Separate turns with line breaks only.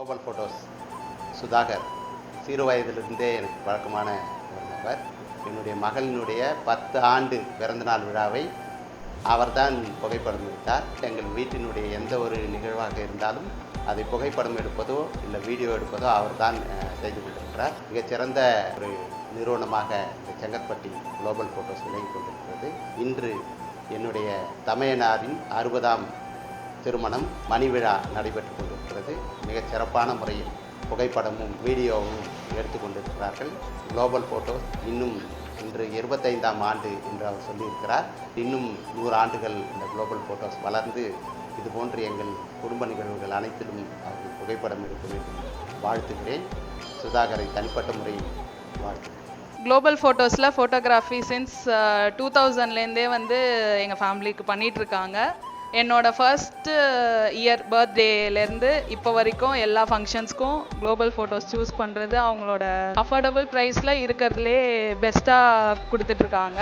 Global photos Sudhakar சிறு வயதிலிருந்தே எனக்கு பழக்கமான ஒரு நபர். என்னுடைய மகளினுடைய 10 ஆண்டு பிறந்தநாள் விழாவை அவர்தான் புகைப்படம் எடுத்தார். எங்கள் வீட்டினுடைய எந்த ஒரு நிகழ்வாக இருந்தாலும் அதை புகைப்படம் எடுப்பதோ இல்லை வீடியோ எடுப்பதோ அவர்தான் செய்து கொண்டிருக்கிறார். மிகச்சிறந்த ஒரு நிறுவனமாக இந்த செங்கற்பட்டி குளோபல் ஃபோட்டோஸ் விளங்கி கொண்டிருக்கிறது. இன்று என்னுடைய தமையனாரின் 60ஆம் திருமணம் மணி விழா நடைபெற்று கொண்டிருக்கிறது. மிகச் சிறப்பான முறையில் புகைப்படமும் வீடியோவும் எடுத்து கொண்டிருக்கிறார்கள். குளோபல் ஃபோட்டோஸ் இன்னும் இன்று 25ஆம் ஆண்டு என்று அவர் சொல்லியிருக்கிறார். இன்னும் 100 ஆண்டுகள் இந்த குளோபல் ஃபோட்டோஸ் வளர்ந்து இதுபோன்று எங்கள் குடும்ப நிகழ்வுகள் அனைத்திலும் அவர்கள் புகைப்படம் எடுக்க வேண்டும் வாழ்த்துகிறேன். சுதாகரை தனிப்பட்ட முறையில் வாழ்த்துகிறேன்.
குளோபல் ஃபோட்டோஸில் ஃபோட்டோகிராஃபி சின்ஸ் 2000லேருந்தே எங்கள் ஃபேமிலிக்கு பண்ணிகிட்ருக்காங்க. என்னோட ஃபர்ஸ்ட் இயர் பர்த்டேலேருந்து இப்போ வரைக்கும் எல்லா ஃபங்க்ஷன்ஸ்க்கும் குளோபல் ஃபோட்டோஸ் சூஸ் பண்ணுறது அவங்களோட அஃபோர்டபுள் ப்ரைஸில் இருக்கிறதுலே பெஸ்ட்டாக கொடுத்துட்ருக்காங்க.